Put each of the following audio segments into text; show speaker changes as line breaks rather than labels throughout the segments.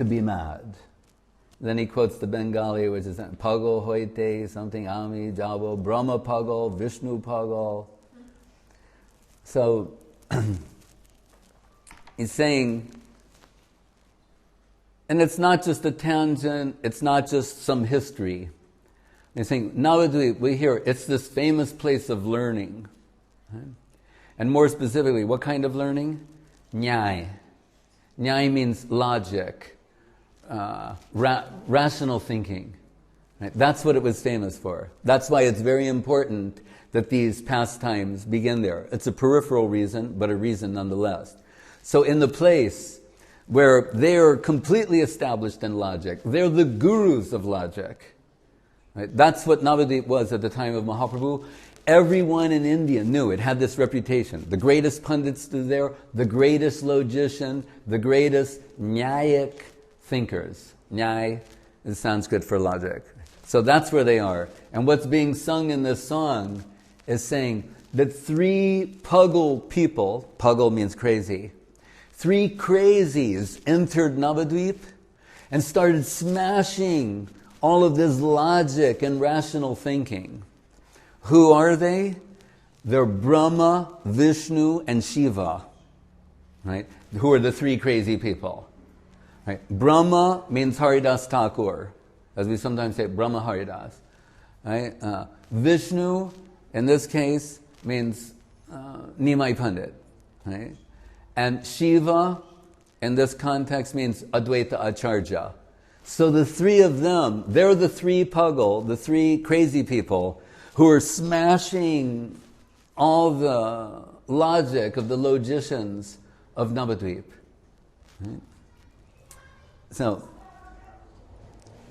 to be mad. Then he quotes the Bengali, which is Pagal hoite, something Ami, Jabo, Brahma Pagal, Vishnu Pagal. So he's saying, and it's not just a tangent, it's not just some history. He's saying, nowadays we hear it's this famous place of learning. Right? And more specifically, what kind of learning? Nyai. Nyai means logic. Rational thinking. Right? That's what it was famous for. That's why it's very important that these pastimes begin there. It's a peripheral reason, but a reason nonetheless. So in the place where they are completely established in logic, they're the gurus of logic. Right? That's what Navadvip was at the time of Mahaprabhu. Everyone in India knew it, had this reputation. The greatest pundits stood there, the greatest logician, the greatest nyayic thinkers. Nyay is Sanskrit for logic. So that's where they are. And what's being sung in this song is saying that 3 Pagal people, Pagal means crazy, 3 crazies entered Navadvip and started smashing all of this logic and rational thinking. Who are they? They're Brahma, Vishnu, and Shiva. Right? Who are the 3 crazy people? Right? Brahma means Haridas Thakur, as we sometimes say, Brahma Haridas. Right? Vishnu, in this case, means Nimai Pandit. Right? And Shiva, in this context, means Advaita Acharya. So the 3 of them, they're the 3 Pagal, the 3 crazy people who are smashing all the logic of the logicians of Navadvip. Right? So,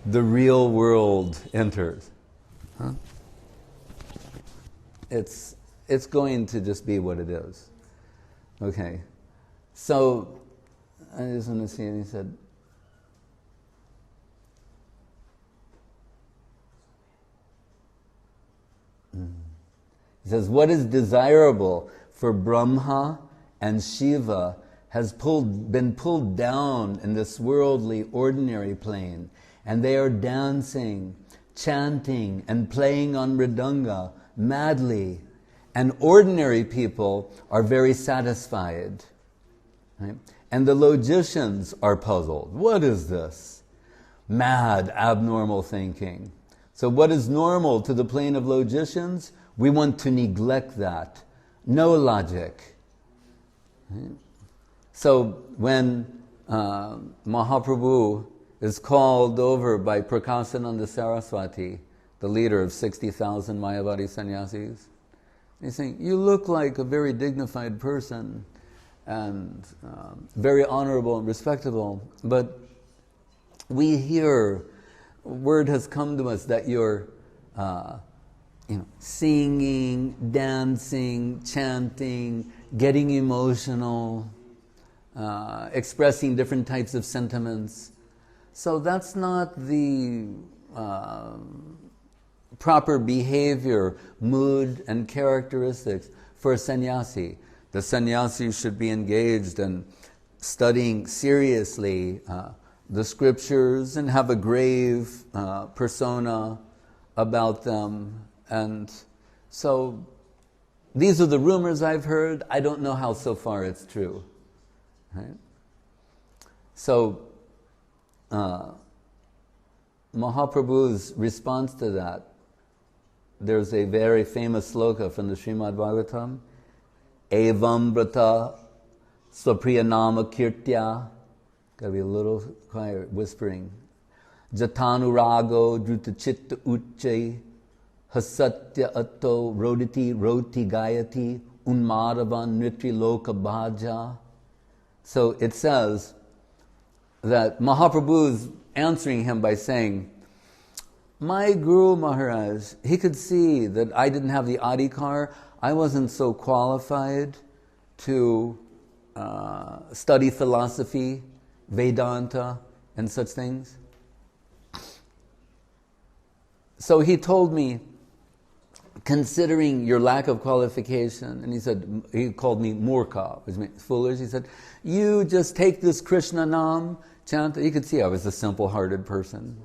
the real world enters. Huh? It's going to just be what it is. Okay. So, I just want to see, and he said, he says, what is desirable for Brahma and Shiva has been pulled down in this worldly, ordinary plane, and they are dancing, chanting, and playing on mridanga madly, and ordinary people are very satisfied. Right? And the logicians are puzzled. What is this? Mad, abnormal thinking. So what is normal to the plane of logicians? We want to neglect that. No logic. Right? So when Mahaprabhu is called over by Prakasananda Saraswati, the leader of 60,000 Mayavadi sannyasis, he's saying, you look like a very dignified person and very honorable and respectable, but we hear, word has come to us that you're singing, dancing, chanting, getting emotional, expressing different types of sentiments. So that's not the proper behavior, mood, and characteristics for a sannyasi. The sannyasi should be engaged in studying seriously the scriptures and have a grave persona about them. And so these are the rumors I've heard. I don't know how so far it's true. Right? So Mahaprabhu's response to that, there's a very famous sloka from the Srimad Bhagavatam, Evam Brata Swapriyanama Kirtya, gotta be a little quiet, whispering, Jatanurago Drutachitta Uchche Hasatya Atto Roditi Roti Gayati Unmadavan Nritri Loka Bhaja. So it says that Mahaprabhu's answering him by saying, my Guru Maharaj, he could see that I didn't have the adhikar, I wasn't so qualified to study philosophy, Vedanta, and such things. So he told me, considering your lack of qualification, and he called me murkha, which means foolish, he said, you just take this Krishna Nam, Chant, you could see I was a simple-hearted person.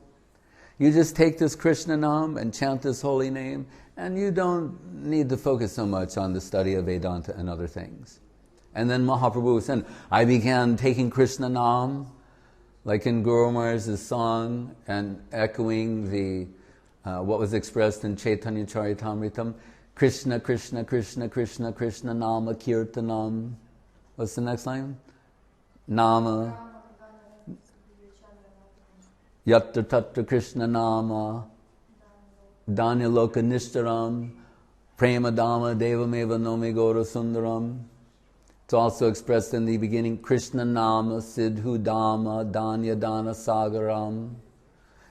You just take this Krishna Nam and chant this holy name, and you don't need to focus so much on the study of Vedanta and other things. And then Mahaprabhu said, I began taking Krishna Nam, like in Guru Maharaj's song, and echoing the what was expressed in Chaitanya Charitamritam, Krishna, Krishna, Krishna, Krishna, Krishna, Nama, Kirtanam. What's the next line? Nama. Yatra Tatra Krishna Nama. Dhanya Loka Nishtaram. Prema Dhamma Devameva Nomi Gora Sundaram. It's also expressed in the beginning, Krishna Nama Siddhu Dhamma Dhanya Dana Sagaram.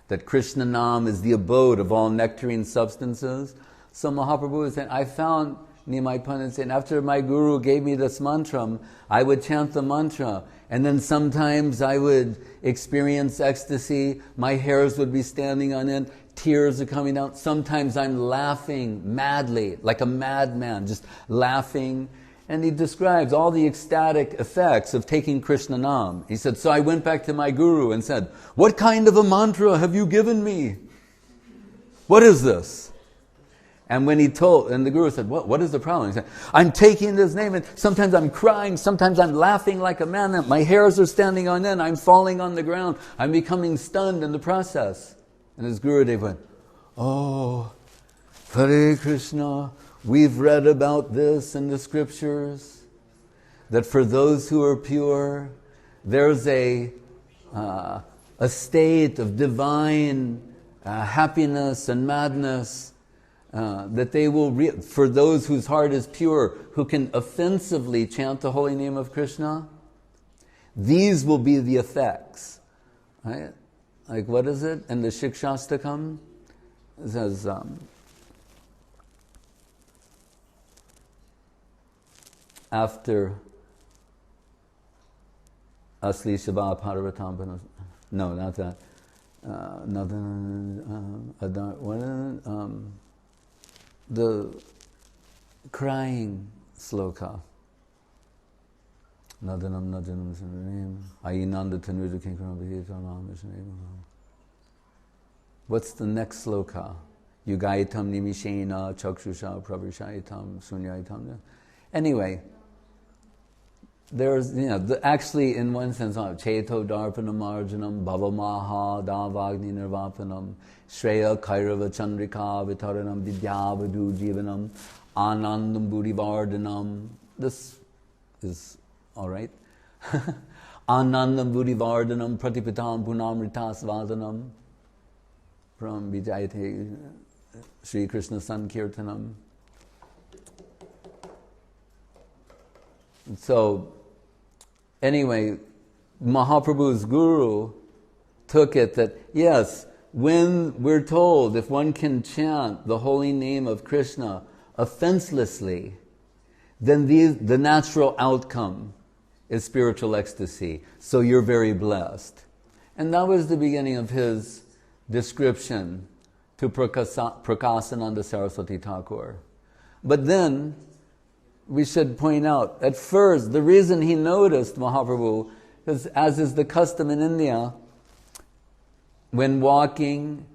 That Krishna Nam is the abode of all nectarine substances. So Mahaprabhu is saying, I found, Nimai Pandit saying, after my guru gave me this mantra, I would chant the mantra, and then sometimes I would experience ecstasy, my hairs would be standing on end, tears are coming out, sometimes I'm laughing madly, like a madman, just laughing. And he describes all the ecstatic effects of taking Krishna Nam. He said, so I went back to my guru and said, what kind of a mantra have you given me? What is this? And when he told, and the guru said, what is the problem? He said, I'm taking this name, and sometimes I'm crying, sometimes I'm laughing like a man, my hairs are standing on end, I'm falling on the ground, I'm becoming stunned in the process. And his Gurudev went, oh, Hare Krishna, we've read about this in the scriptures, that for those who are pure, there's a state of divine happiness and madness that they will, for those whose heart is pure, who can offensively chant the holy name of Krishna, these will be the effects. Right? Like what is it in the Shikshastakam? It says, after Asli Shabha Paravatam, no, not that. The crying sloka. Nadanam Nadanam Sananim. Ayinanda Tanuja Kinkaram. What's the next sloka? Yugaitam Nimishena Chakshusha Pravishayitam Sunyayitam. Anyway, there's, actually in one sense, Cheto Darpanam Arjanam Bhavamaha Davagni Nirvapanam Shreya Kairava Chandrika Vitaranam Vidyavadu Jivanam Anandam Buddhivardhanam. This is alright. Anandam Buddhivardhanam Pratipitam Punamritas Vadanam from Vijayate Sri Krishna Sankirtanam. So, anyway, Mahaprabhu's guru took it that, yes, when we're told if one can chant the holy name of Krishna offenselessly, then the natural outcome is spiritual ecstasy. So you're very blessed. And that was the beginning of his description to Prakasananda Saraswati Thakur. But then, we should point out, at first, the reason he noticed Mahaprabhu, because as is the custom in India, when walking,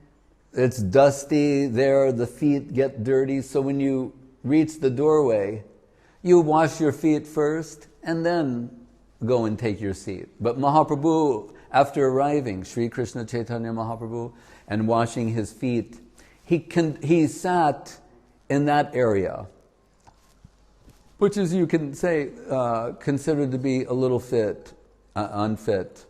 it's dusty there, the feet get dirty, so when you reach the doorway, you wash your feet first, and then go and take your seat. But Mahaprabhu, after arriving, Sri Krishna Chaitanya Mahaprabhu, and washing his feet, he sat in that area, which is, you can say, considered to be a little unfit,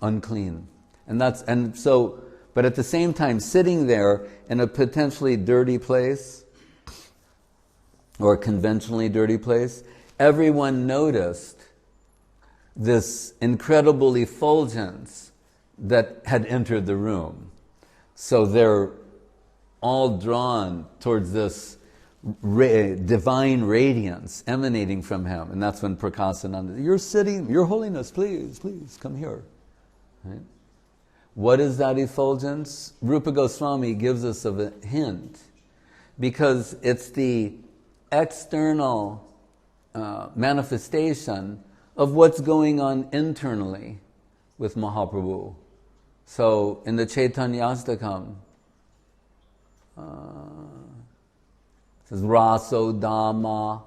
unclean. But at the same time, sitting there in a potentially dirty place, or a conventionally dirty place, everyone noticed this incredible effulgence that had entered the room. So they're all drawn towards this divine radiance emanating from him. And that's when Prakasananda, you're sitting, Your Holiness, please, come here. Right? What is that effulgence? Rupa Goswami gives us a hint, because it's the external manifestation of what's going on internally with Mahaprabhu. So in the Chaitanyastakam, it says Raso Dhamma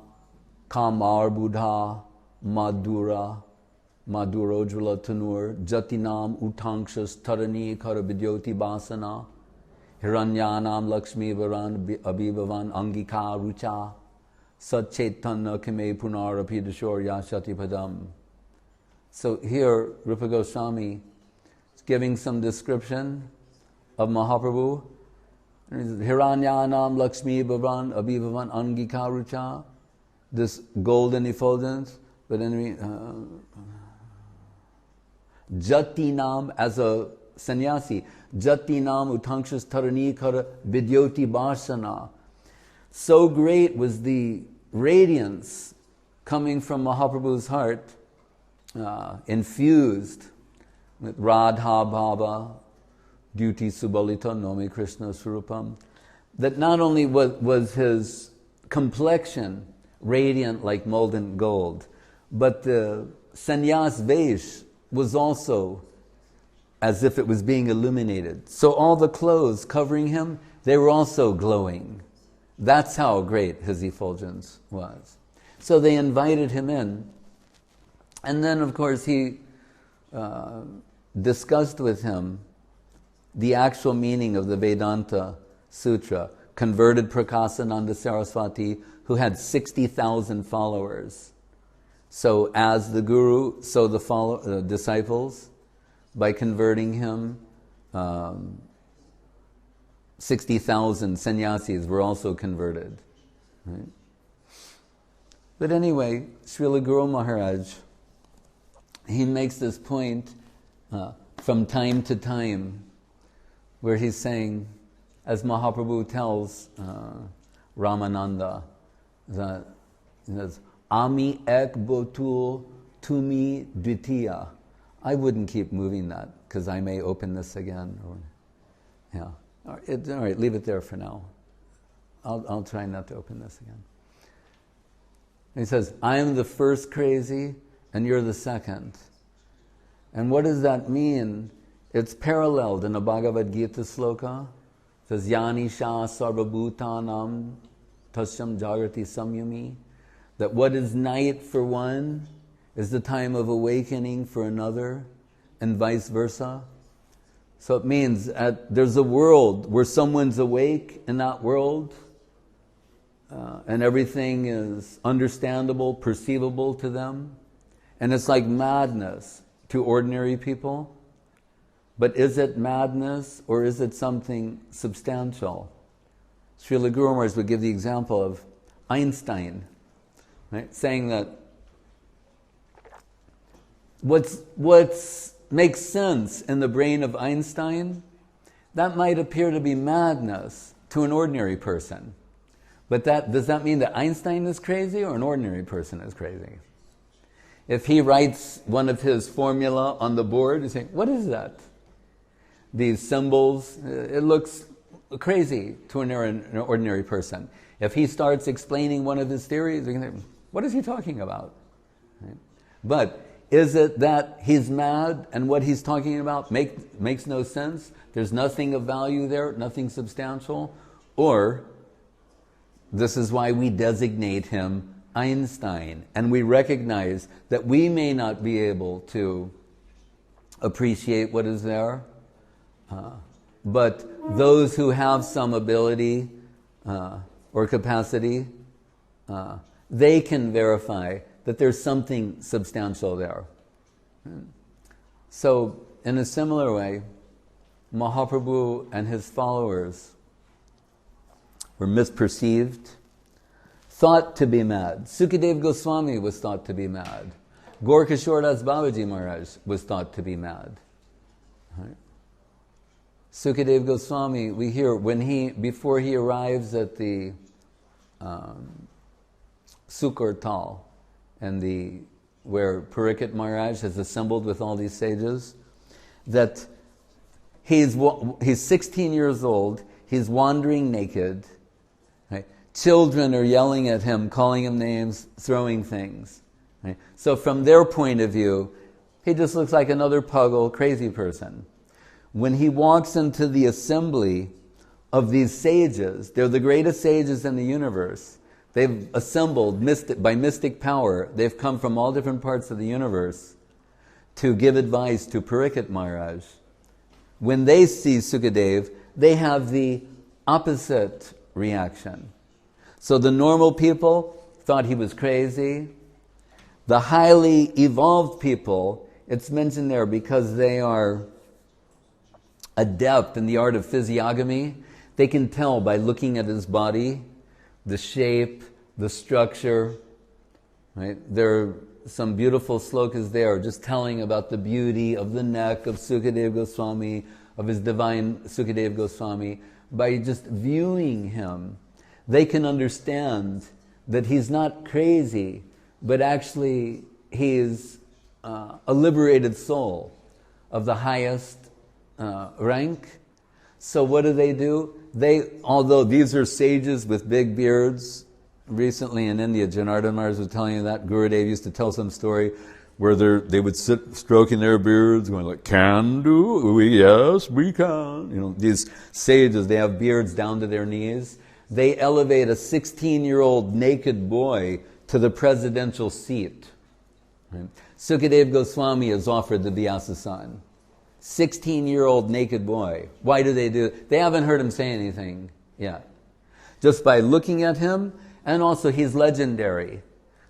Kamar Buddha Madura Madurojula Tanur Jatinam Utangshas Tarani Karabidyoti Basana Hiranyanam Lakshmi Varan Abhivavan Angika Rucha Sat Chaitanya Kime Punarapidashor Yashati Padam. So here Rupa Goswami is giving some description of Mahaprabhu. Hiranyanam Lakshmi Varan Abhivavan Angika Rucha, this golden effulgence, but then Jatinam as a sannyasi, Jatinam Utangshas Tarani Kara Vidyoti Bharsana. So great was the radiance coming from Mahaprabhu's heart, infused with Radha Bhava, Duty Subalita Nomi Krishna Surupam, that not only was his complexion radiant like molten gold, but the sannyas vesh was also as if it was being illuminated. So all the clothes covering him, they were also glowing. That's how great his effulgence was. So they invited him in, and then of course he discussed with him the actual meaning of the Vedanta Sutra, converted Prakasananda Saraswati, who had 60,000 followers. So as the guru, so the disciples, by converting him, 60,000 sannyasis were also converted. Right? But anyway, Srila Guru Maharaj, he makes this point from time to time, where he's saying, as Mahaprabhu tells Ramananda, that he says, Ami ek botul tumi dvitiya. I wouldn't keep moving that, because I may open this again. Yeah. All right, leave it there for now. I'll try not to open this again. He says, I am the first crazy, and you're the second. And what does that mean? It's paralleled in a Bhagavad Gita sloka. It says, Yani Sha Sarvabhutanam Tasyam Jagrati Samyami. That what is night for one is the time of awakening for another, and vice versa. So it means there's a world where someone's awake in that world, and everything is understandable, perceivable to them. And it's like madness to ordinary people. But is it madness or is it something substantial? Srila Guru Maharaj would give the example of Einstein, right? Saying that what makes sense in the brain of Einstein, that might appear to be madness to an ordinary person. But does that mean that Einstein is crazy or an ordinary person is crazy? If he writes one of his formula on the board, he's saying, what is that? These symbols, it looks crazy to an ordinary person. If he starts explaining one of his theories, you can say, what is he talking about? Right? But is it that he's mad and what he's talking about makes no sense? There's nothing of value there, nothing substantial? Or this is why we designate him Einstein, and we recognize that we may not be able to appreciate what is there, but those who have some ability or capacity, they can verify that there's something substantial there. So, in a similar way, Mahaprabhu and his followers were misperceived, thought to be mad. Sukadeva Goswami was thought to be mad. Gorkishore Das Babaji Maharaj was thought to be mad. Right? Sukadeva Goswami, we hear before he arrives at the Sukar Tal, and where Parikshit Maharaj has assembled with all these sages, that he's 16 years old, he's wandering naked, right? Children are yelling at him, calling him names, throwing things. Right? So from their point of view, he just looks like another puggle, crazy person. When he walks into the assembly of these sages, they're the greatest sages in the universe. They've assembled by mystic power. They've come from all different parts of the universe to give advice to Parikshit Maharaj. When they see Sukadev, they have the opposite reaction. So the normal people thought he was crazy. The highly evolved people, it's mentioned there because they are adept in the art of physiognomy. They can tell by looking at his body, the shape, the structure. Right? There are some beautiful slokas there just telling about the beauty of the neck of Sukadev Goswami, of his divine Sukadev Goswami. By just viewing him, they can understand that he's not crazy, but actually he is a liberated soul of the highest rank. So what do? Although these are sages with big beards, recently in India, Janardhan Maharaj was telling you that Gurudev used to tell some story where they would sit stroking their beards, going like, "Can do? Yes, we can." You know, these sages, they have beards down to their knees. They elevate a 16-year-old naked boy to the presidential seat. Right? Sukadev Goswami is offered the Vyasa-san. 16-year-old naked boy. Why do they do it? They haven't heard him say anything yet. Just by looking at him, and also he's legendary.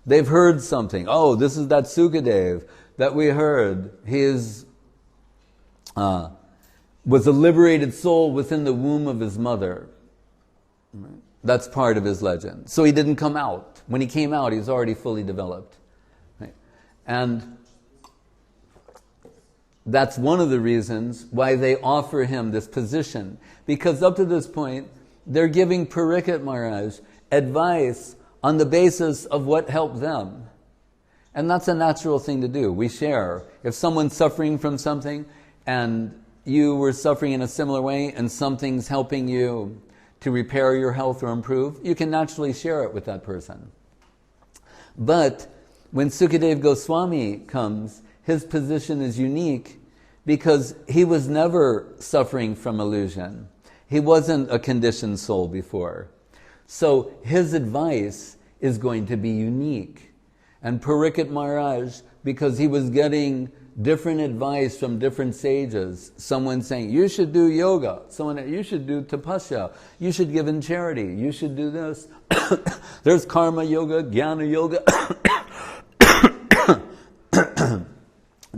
They've heard something. Oh, this is that Sukadev that we heard. He was a liberated soul within the womb of his mother. That's part of his legend. So he didn't come out. When he came out, he was already fully developed. Right? And that's one of the reasons why they offer him this position. Because up to this point, they're giving Parikshit Maharaj advice on the basis of what helped them. And that's a natural thing to do. We share. If someone's suffering from something and you were suffering in a similar way and something's helping you to repair your health or improve, you can naturally share it with that person. But when Sukadev Goswami comes, his position is unique because he was never suffering from illusion. He wasn't a conditioned soul before. So his advice is going to be unique. And Parikshit Maharaj, because he was getting different advice from different sages, someone saying, you should do yoga, someone, you should do tapasya, you should give in charity, you should do this. There's karma yoga, jnana yoga,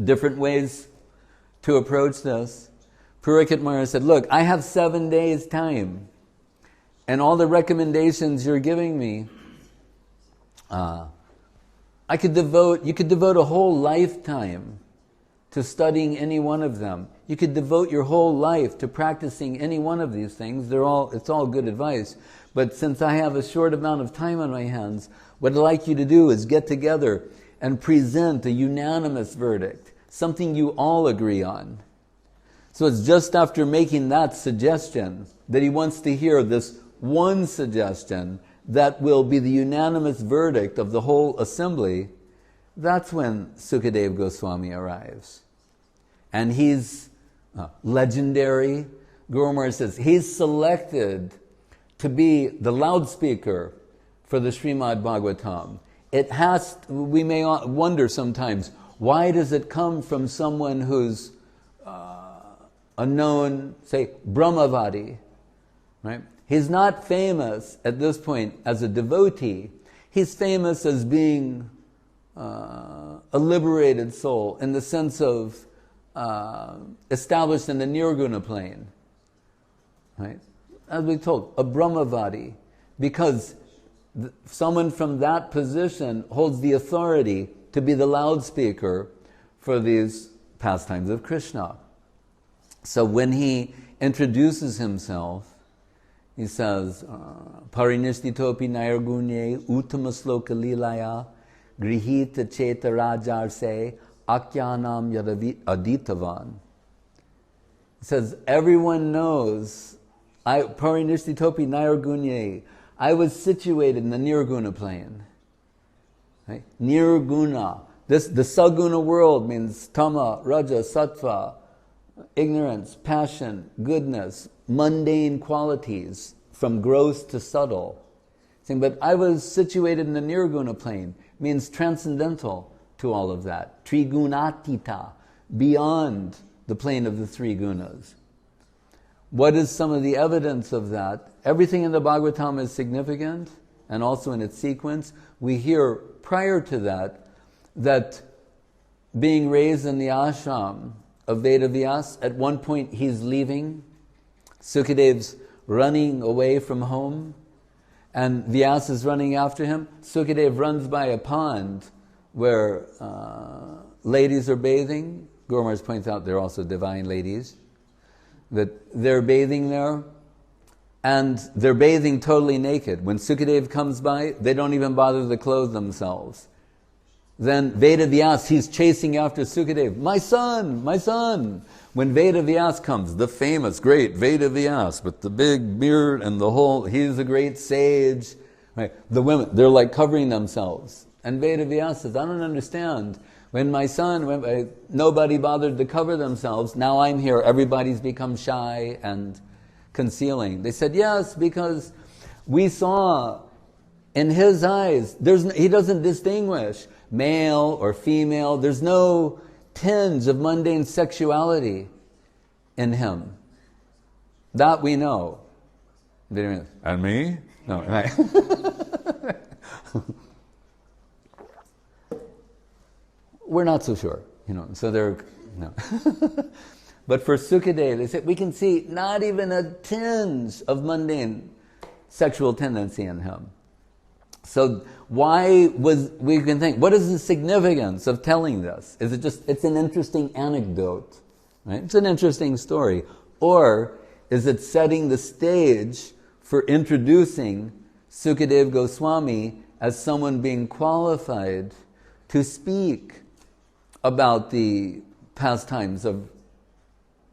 different ways to approach this. Parikshit Maharaj said, look, I have 7 days time. And all the recommendations you're giving me, you could devote a whole lifetime to studying any one of them. You could devote your whole life to practicing any one of these things. It's all good advice. But since I have a short amount of time on my hands, what I'd like you to do is get together and present a unanimous verdict, something you all agree on. So it's just after making that suggestion that he wants to hear this one suggestion that will be the unanimous verdict of the whole assembly. That's when Sukadev Goswami arrives. And he's legendary. Guru Maharaj says he's selected to be the loudspeaker for the Srimad Bhagavatam. We may wonder sometimes, why does it come from someone who's a known, say, Brahmavadi, right? He's not famous at this point as a devotee. He's famous as being a liberated soul in the sense of established in the Nirguna plane. Right? As we told, a Brahmavadi, because someone from that position holds the authority to be the loudspeaker for these pastimes of Krishna. So when he introduces himself, he says, Parinistitopi nairgunye uttamasloka lilaya grihita cheta rajarse akyanam yaditavan. He says, everyone knows, Parinistitopi nairgunye, I was situated in the Nirguna plane. Right? Nirguna, The saguna world means tama, raja, sattva, ignorance, passion, goodness, mundane qualities, from gross to subtle. Saying, but I was situated in the nirguna plane, means transcendental to all of that. Trigunatita, beyond the plane of the three gunas. What is some of the evidence of that? Everything in the Bhagavatam is significant, and also in its sequence. We hear prior to that, that being raised in the ashram of Vedavyas, at one point he's leaving, Sukadev's running away from home, and Vyasa is running after him. Sukadev runs by a pond where ladies are bathing. Guru Maharaj points out they're also divine ladies, that they're bathing there, and they're bathing totally naked. When Sukadev comes by, they don't even bother to clothe themselves. Then Vedavyas, he's chasing after Sukadev. My son, my son. When Vedavyas comes, the famous, great Vedavyas with the big beard and the whole, he's a great sage. Right? The women, they're like covering themselves. And Vedavyas says, I don't understand. When my son, nobody bothered to cover themselves, now I'm here, everybody's become shy and concealing. They said, yes, because we saw in his eyes, he doesn't distinguish male or female. There's no tinge of mundane sexuality in him. That we know.
And me?
No, right. We're not so sure, so they're, no. But for Sukadev, they said, we can see not even a tinge of mundane sexual tendency in him. So we can think, what is the significance of telling this? Is it just, it's an interesting anecdote, right? It's an interesting story. Or is it setting the stage for introducing Sukadev Goswami as someone being qualified to speak about the pastimes of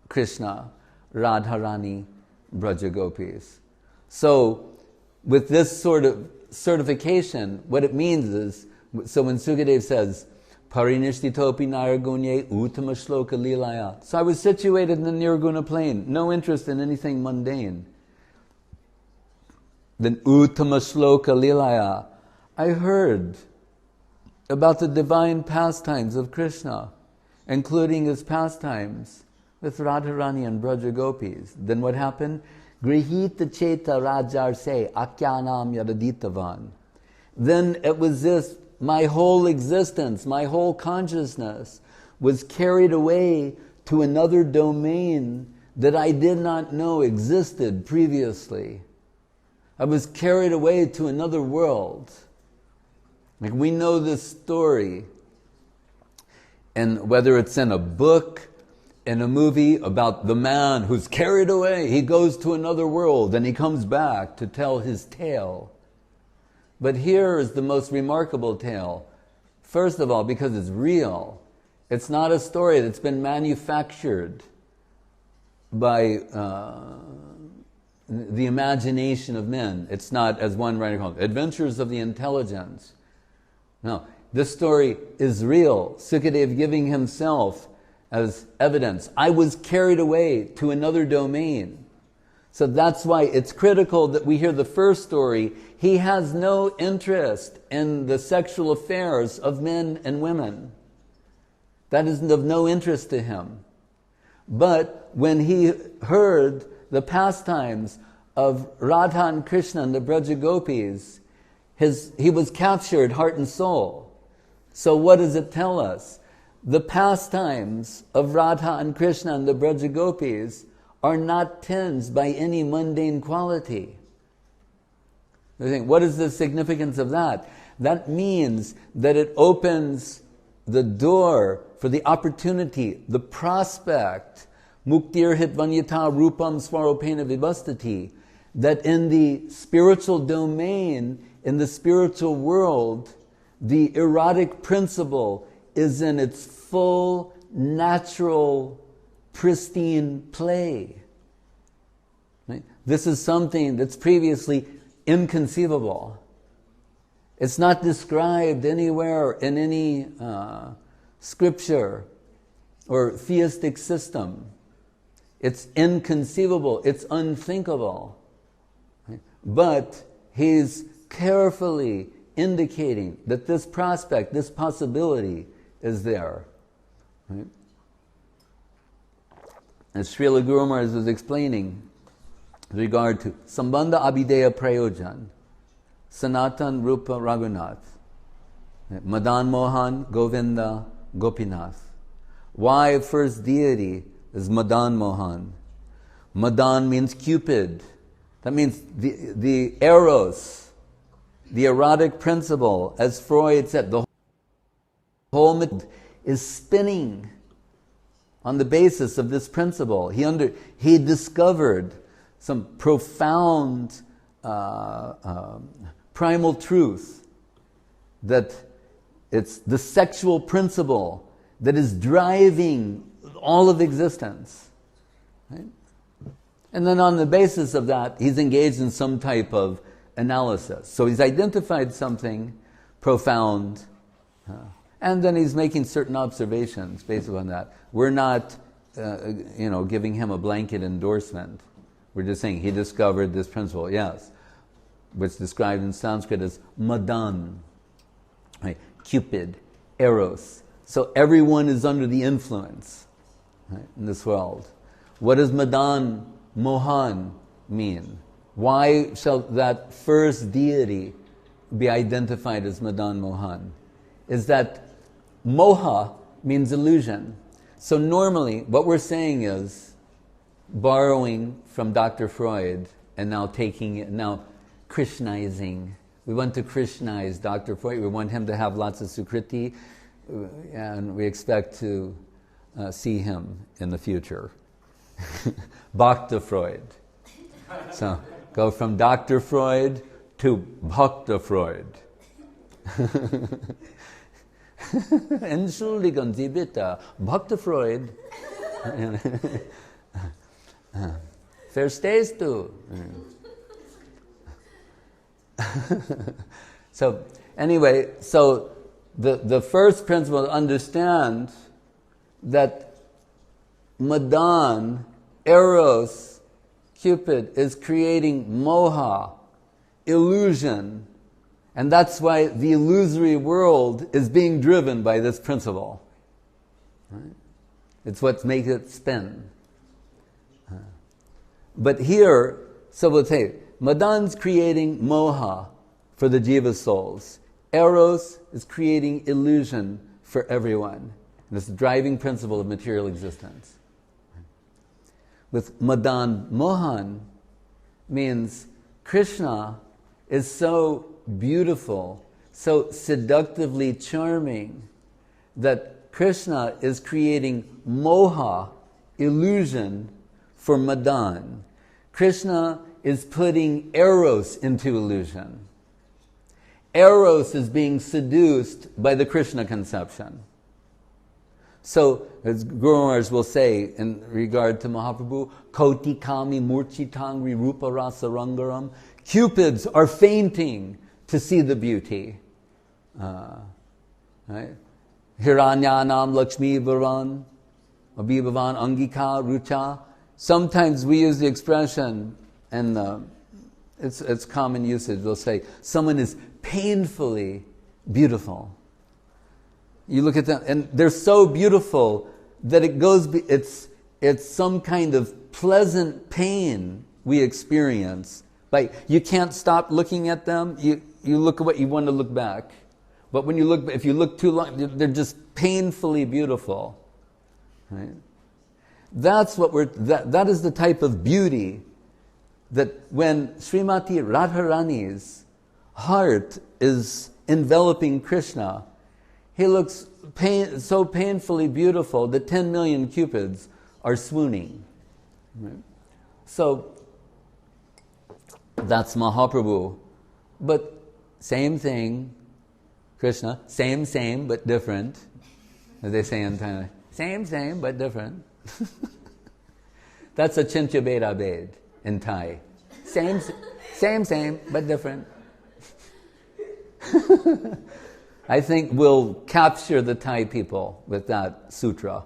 Krishna, Radharani, Braja Gopis? So with this sort of certification, what it means is, so when Sukadev says, Parinishthitopi Naragunye Uttama Shloka Lilaya. So I was situated in the Nirguna plane, no interest in anything mundane. Then Uttama Shloka Lilaya. I heard about the divine pastimes of Krishna, including his pastimes with Radharani and Braja Gopis. Then what happened? Grihita Cheta Rajar se Akyanam Yadaditavan. Then it was this, my whole existence, my whole consciousness was carried away to another domain that I did not know existed previously. I was carried away to another world. Like we know this story, and whether it's in a book, in a movie about the man who's carried away, he goes to another world and he comes back to tell his tale. But here is the most remarkable tale. First of all, because it's real. It's not a story that's been manufactured by the imagination of men. It's not, as one writer called it, Adventures of the Intelligence. No, this story is real. Sukadev giving himself as evidence. I was carried away to another domain. So that's why it's critical that we hear the first story. He has no interest in the sexual affairs of men and women. That is of no interest to him. But when he heard the pastimes of Radha and Krishna and the Braja Gopis, he was captured heart and soul. So what does it tell us? The pastimes of Radha and Krishna and the Braja Gopis are not tinged by any mundane quality. You think, what is the significance of that? That means that it opens the door for the opportunity, the prospect, muktir hitvanyata rupam swaropena vibhastati, that in the spiritual domain, in the spiritual world, the erotic principle is in its full, natural, pristine play. Right? This is something that's previously inconceivable. It's not described anywhere in any scripture or theistic system. It's inconceivable, it's unthinkable. Right? But he's carefully indicating that this prospect, this possibility is there. Right? As Srila Guru Maharaj was explaining with regard to Sambandha Abhideya Prayojan, Sanatan Rupa Raghunath, Madan Mohan Govinda Gopinath. Why first deity is Madan Mohan? Madan means Cupid. That means the eros, the erotic principle, as Freud said, the whole is spinning on the basis of this principle. He discovered some profound primal truth, that it's the sexual principle that is driving all of existence. Right? And then on the basis of that, he's engaged in some type of analysis. So he's identified something profound, and then he's making certain observations based on that. We're not, giving him a blanket endorsement. We're just saying he discovered this principle, yes, which is described in Sanskrit as Madan, right? Cupid, Eros. So everyone is under the influence, right, in this world. What does Madan Mohan mean? Why shall that first deity be identified as Madan Mohan? Is that moha means illusion. So normally what we're saying is, borrowing from Dr. Freud and now Krishnaizing. We want to Krishnaize Dr. Freud. We want him to have lots of sukriti, and we expect to see him in the future. Bhakta Freud. So go from Dr. Freud to Bhakta Freud. Entschuldigen Sie bitte, Bhakta Freud. Verstehst du? So anyway, so the first principle to understand that Madan, Eros, Cupid is creating moha, illusion, and that's why the illusory world is being driven by this principle. Right? It's what makes it spin. But here, so we'll say, Madan's creating moha for the jiva souls. Eros is creating illusion for everyone. And it's the driving principle of material existence. With Madan Mohan means Krishna is so beautiful, so seductively charming, that Krishna is creating moha, illusion, for Madan. Krishna is putting Eros into illusion. Eros is being seduced by the Krishna conception. So, as Guru Maharaj will say in regard to Mahaprabhu, Koti Kami Murchitangri Rupa Rasa Rangaram, Cupids are fainting to see the beauty. Right? Hiranyanam Lakshmi Varan, Abhibavan Angika Rucha. Sometimes we use the expression, and it's common usage, we'll say, someone is painfully beautiful. You look at them, and they're so beautiful that it's some kind of pleasant pain we experience. Like, you can't stop looking at them, you look at what you want to look back. But if you look too long, they're just painfully beautiful. Right? That is the type of beauty that when Srimati Radharani's heart is enveloping Krishna, he looks so painfully beautiful that 10 million cupids are swooning. Right? So, that's Mahaprabhu. But same thing, Krishna, same but different. As they say in Thailand, same but different. That's a Chincha Beda Bed in Thai. Same but different. I think we'll capture the Thai people with that sutra.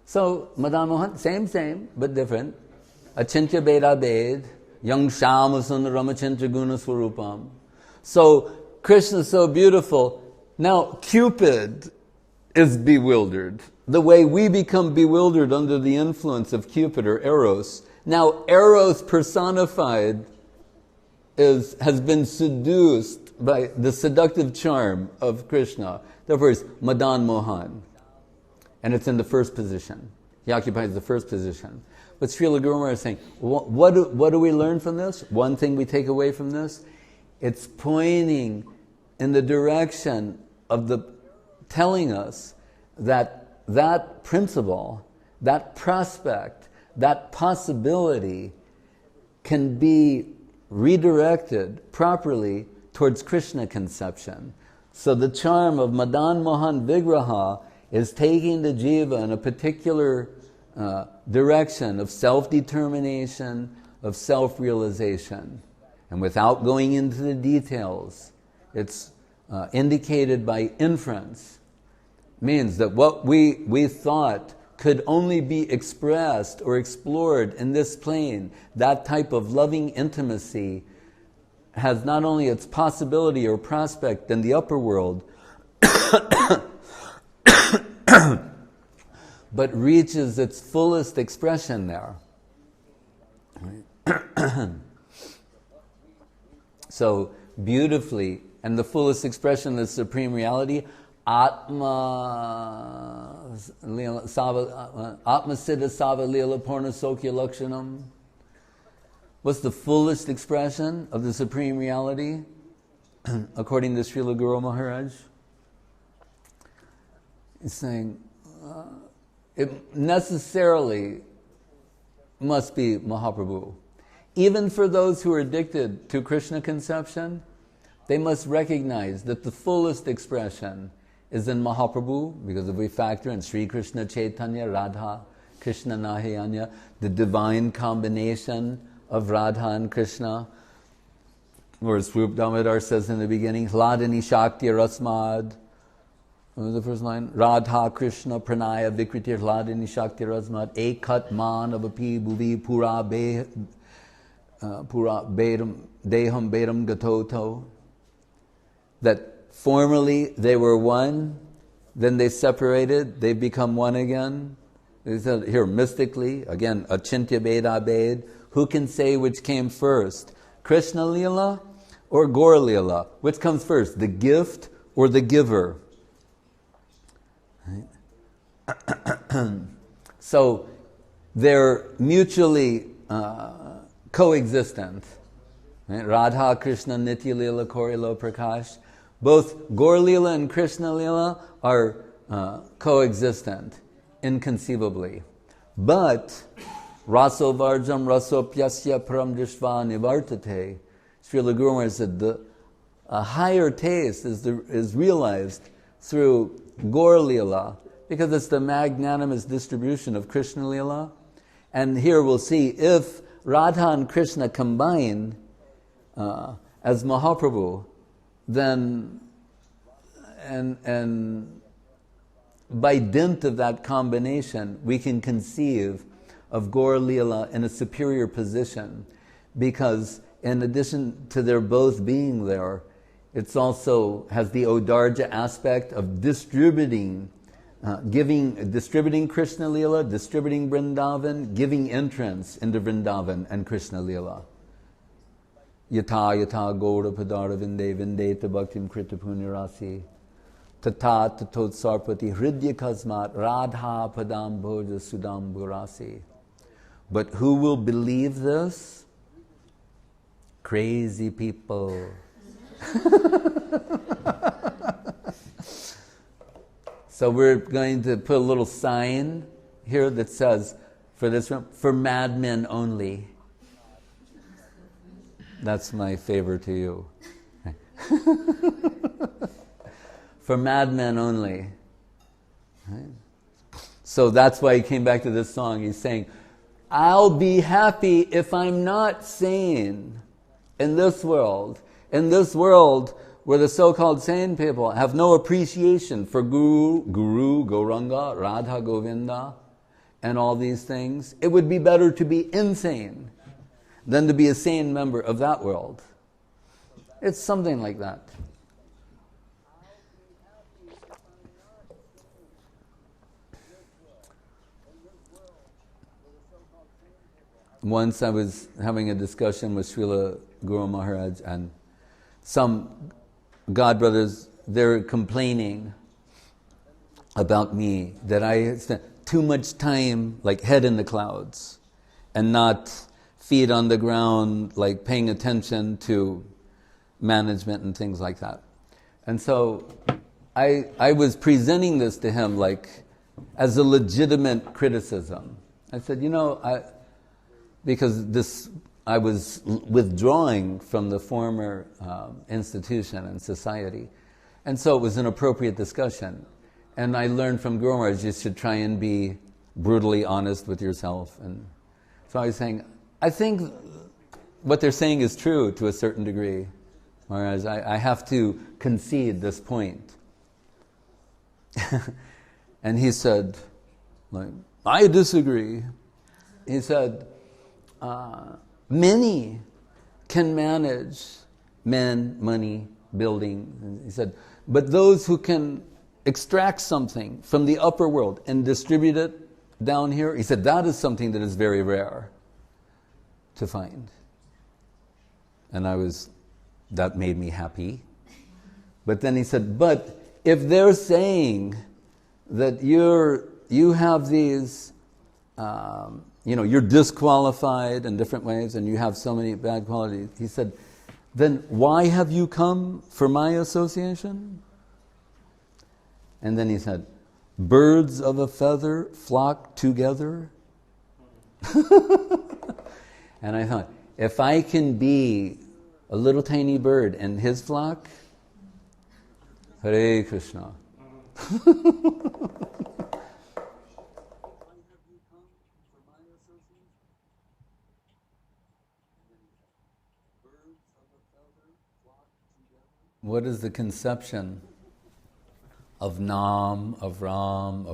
So, Madan Mohan, same, but different. Achintya Beda Bed, Yang Shama Sundaram Achintya Guna Swarupam. So, Krishna is so beautiful. Now, Cupid is bewildered. The way we become bewildered under the influence of Cupid or Eros. Now, Eros personified has been seduced by the seductive charm of Krishna. Therefore, it's Madan Mohan. And it's in the first position. He occupies the first position. But Srila Guru Maharaj is saying, what do we learn from this? One thing we take away from this, it's pointing in the direction of telling us that principle, that prospect, that possibility can be redirected properly towards Krishna conception. So the charm of Madan Mohan Vigraha is taking the jiva in a particular direction of self-determination, of self-realization. And without going into the details, it's indicated by inference. Means that what we thought could only be expressed or explored in this plane, that type of loving intimacy, has not only its possibility or prospect in the upper world, but reaches its fullest expression there. So beautifully, and the fullest expression of the Supreme Reality, Atma Siddha Sava Lila Purna Sokya Lakshanam. What's the fullest expression of the Supreme Reality, according to Srila Guru Maharaj? He's saying, it necessarily must be Mahaprabhu. Even for those who are addicted to Krishna conception, they must recognize that the fullest expression is in Mahaprabhu, because if we factor in Sri Krishna Chaitanya, Radha, Krishna Nahayanya, the divine combination of Radha and Krishna, or as Swarup Damodar says in the beginning, Hladini Shakti Rasmad. What was the first line? Radha Krishna Pranaya Vikritir Hladini Shakti Rasmad Ekat Man Abapi Bhuvi Pura Bedam Deham Bedam Gatoto. That formerly they were one, then they separated, they become one again. They said here mystically, again, Achintya Beda Bed. Who can say which came first? Krishna Lila or Gaur Lila? Which comes first, the gift or the giver? Right? So they're mutually coexistent. Right? Radha, Krishna, Nitya Lila, Korila, Prakash. Both Gaur Lila and Krishna Lila are coexistent, inconceivably. But Raso Varjam Rasopyasya Param Drishva Nivartate. Srila Guru Maharaj said a higher taste is realized through Gaur Lila, because it's the magnanimous distribution of Krishna Lila. And here we'll see if Radha and Krishna combine as Mahaprabhu, then and by dint of that combination, we can conceive of Gaur Lila in a superior position, because in addition to their both being there, it's also has the Odarja aspect of distributing Krishna Lila, distributing Vrindavan, giving entrance into Vrindavan and Krishna Lila. Yata yata Gaura Padara Vinde Vindeta Bhaktim Krita Punirasi Tata Tatot Sarpati Hridya Kasmat Radha Padam Bhoja Sudam Burasi. But who will believe this? Crazy people. So we're going to put a little sign here that says, for this room, for madmen only. That's my favor to you. For madmen only. Right? So that's why he came back to this song. He's saying, I'll be happy if I'm not sane in this world. In this world where the so-called sane people have no appreciation for Guru, Gauranga, Radha Govinda, and all these things. It would be better to be insane than to be a sane member of that world. It's something like that. Once I was having a discussion with Srila Guru Maharaj, and some godbrothers, they're complaining about me, that I spent too much time like head in the clouds and not feet on the ground, like paying attention to management and things like that. And so I was presenting this to him like as a legitimate criticism. I said, because I was withdrawing from the former institution and society. And so it was an appropriate discussion. And I learned from Guru Maharaj, you should try and be brutally honest with yourself. And so I was saying, I think what they're saying is true to a certain degree. Whereas I have to concede this point. And he said, I disagree. He said, many can manage men, money, building. And he said, but those who can extract something from the upper world and distribute it down here, he said, that is something that is very rare to find. And that made me happy. But then he said, but if they're saying that you have these, you're disqualified in different ways and you have so many bad qualities, he said, then why have you come for my association? And then he said, birds of a feather flock together. And I thought, if I can be a little tiny bird in his flock, Hare Krishna. What is the conception of Nam, of Ram,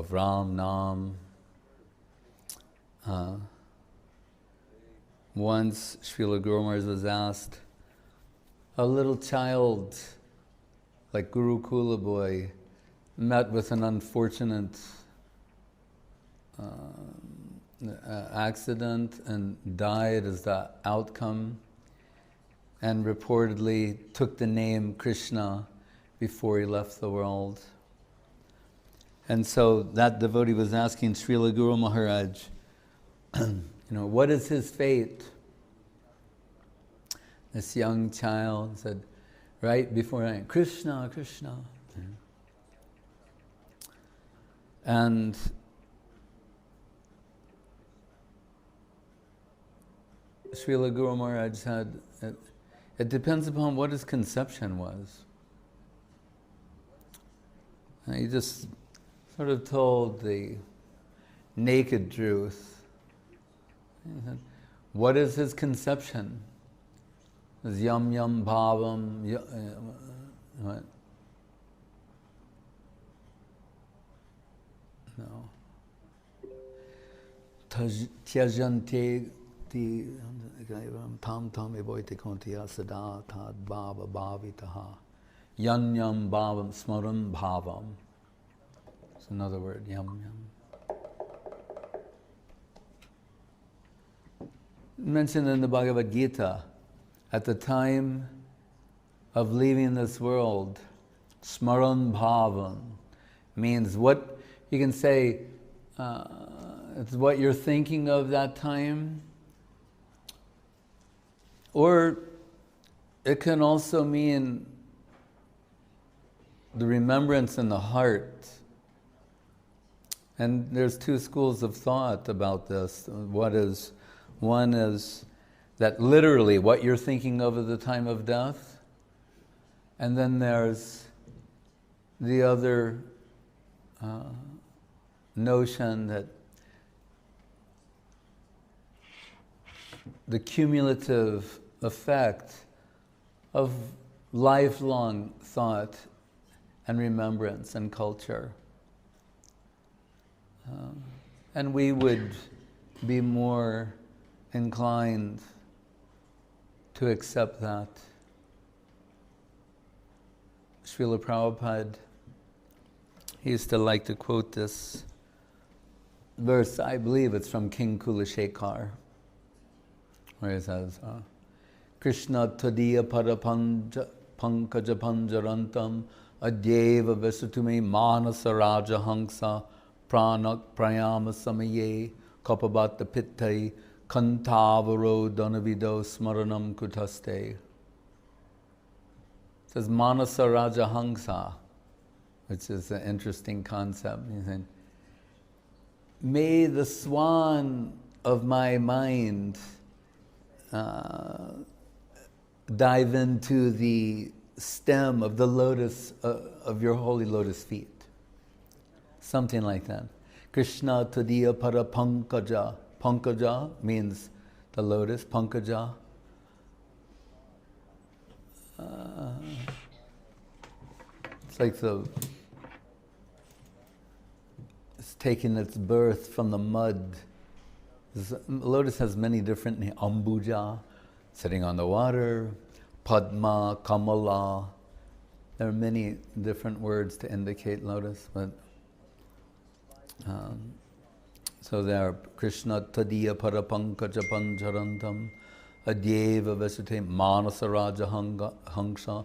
Nam? Once Srila Guru Maharaj was asked, a little child, like Guru Kula boy, met with an unfortunate accident and died as the outcome, and reportedly took the name Krishna before he left the world. And so that devotee was asking Srila Guru Maharaj, what is his fate? This young child said, right before I, Krishna, Krishna. And Srila Guru Maharaj said, it depends upon what his conception was. And he just sort of told the naked truth. He said, what is his conception? Is yam yam bhavam, what? No. Tyajante tam tam eboite kontiya sada tad bhava bhavitaha. Yam yam bhavam smaram bhavam. It's another word, yam yam. Mentioned in the Bhagavad Gita, at the time of leaving this world, smaran bhavam means what you can say, it's what you're thinking of that time. Or it can also mean the remembrance in the heart. And there's two schools of thought about this. One is that literally what you're thinking of at the time of death, and then there's the other notion that the cumulative effect of lifelong thought and remembrance and culture. And we would be more inclined to accept that. Srila Prabhupada, he used to like to quote this verse, I believe it's from King Kulashekar, where he says, Krishna tadiya parapankaja panjarantam adyeva vesatume manasa raja hangsa pranak prayama samaye kapabata pittai kantavaro danavido smaranam kutaste. It says manasa raja hangsa, which is an interesting concept. He said, may the swan of my mind dive into the stem of the lotus, of your holy lotus feet. Something like that. Krishna tadiya para pankaja. Pankaja means the lotus, pankaja. It's like it's taking its birth from the mud. Lotus has many different names. Ambuja, sitting on the water, Padma, Kamala. There are many different words to indicate lotus, but so there are Krishna tadiya parapankaja panjarantam adyeva vesute manasa raja hangsa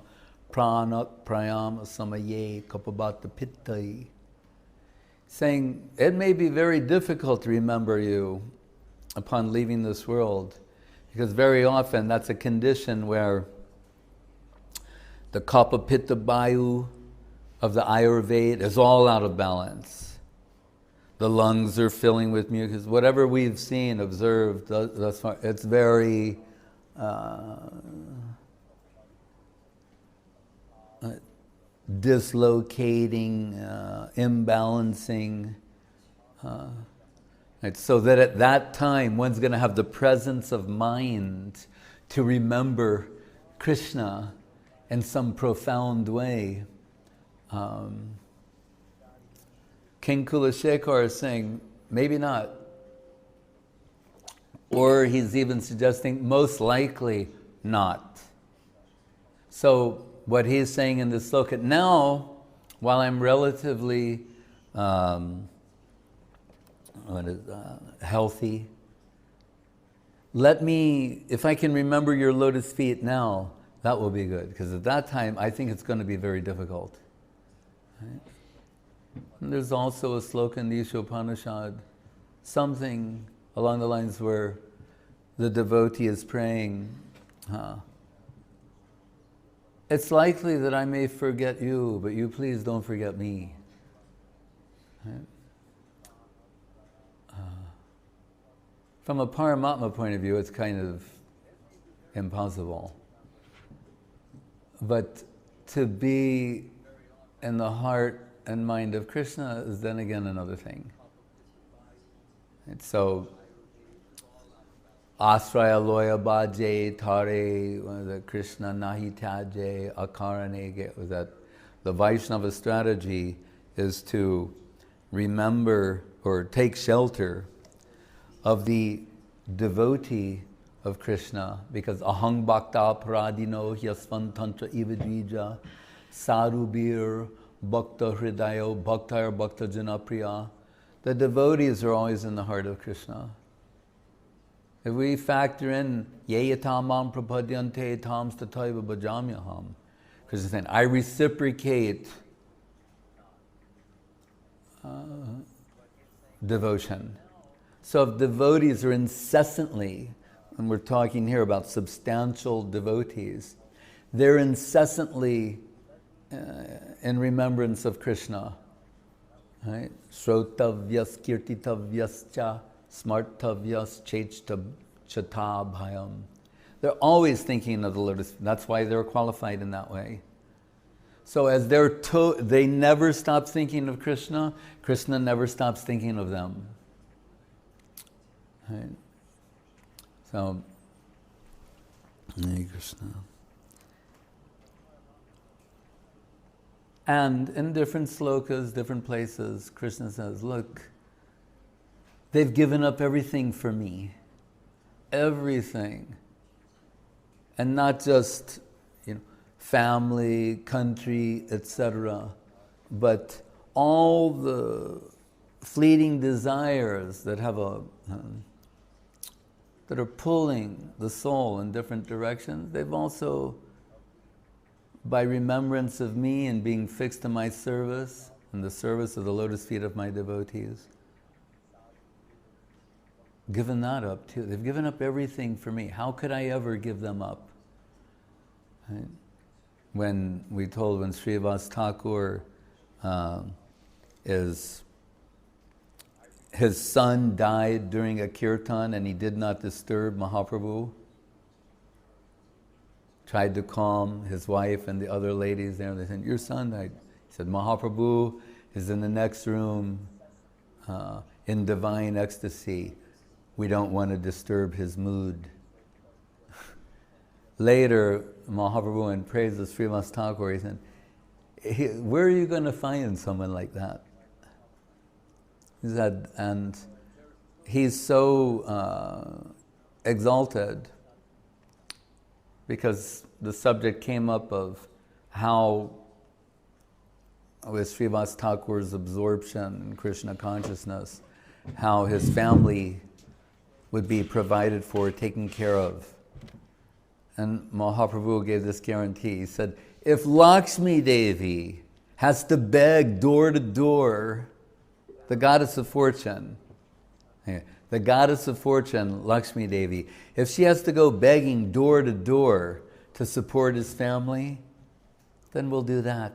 pranak prayama samaye kapabata pittai. Saying, it may be very difficult to remember you upon leaving this world, because very often that's a condition where the kapha pitta bayu of the Ayurveda is all out of balance. The lungs are filling with mucus. Whatever we've seen, observed thus far, it's very dislocating, imbalancing. Right? So that at that time, one's going to have the presence of mind to remember Krishna in some profound way. King Kulashekar is saying, maybe not. Or he's even suggesting, most likely not. So what he's saying in this sloka, now, while I'm relatively healthy, let me, if I can remember your lotus feet now, that will be good. Because at that time, I think it's going to be very difficult. Right? And there's also a sloka in the Isha Upanishad, something along the lines where the devotee is praying, it's likely that I may forget you, but you please don't forget me. Right? From a Paramatma point of view, it's kind of impossible. But to be in the heart and mind of Krishna is then again another thing. And so, Asraya loya bhaje tare, the Krishna nahi tyaje akarane, was that the Vaishnava strategy is to remember or take shelter of the devotee of Krishna, because ahang bhakta paradino hyasvan tantra ivadvija sarubir bhakta hridayo bhaktayar bhakta janapriya. The devotees are always in the heart of Krishna. If we factor in yeyatamam prapadyante tams tataiva bhajamyaham, Krishna is saying, I reciprocate devotion. So if devotees are incessantly, and we're talking here about substantial devotees, they're incessantly in remembrance of Krishna. Right? Shrotavyas kirtitavyascha smartavyas cheta bhayam. They're always thinking of the lotus. That's why they're qualified in that way. So as they never stop thinking of Krishna, Krishna never stops thinking of them. Right? So Hare Krishna. And in different slokas, different places, Krishna says, look, they've given up everything for me. Everything. And not just, family, country, etc., but all the fleeting desires that have that are pulling the soul in different directions, they've also, by remembrance of me and being fixed in my service, in the service of the lotus feet of my devotees, given that up too. They've given up everything for me. How could I ever give them up? Right? When Srivas Thakur his son died during a kirtan and he did not disturb Mahaprabhu, tried to calm his wife and the other ladies there. They said, your son died. He said, Mahaprabhu is in the next room in divine ecstasy. We don't want to disturb his mood. Later, Mahaprabhu, in praise of Srivas Thakur, he said, where are you going to find someone like that? He said, and he's so exalted because the subject came up of how, with Srivas Thakur's absorption in Krishna consciousness, how his family would be provided for, taken care of. And Mahaprabhu gave this guarantee. He said, if Lakshmi Devi has to beg door to door, the goddess of fortune, Lakshmi Devi, if she has to go begging door to door to support his family, then we'll do that.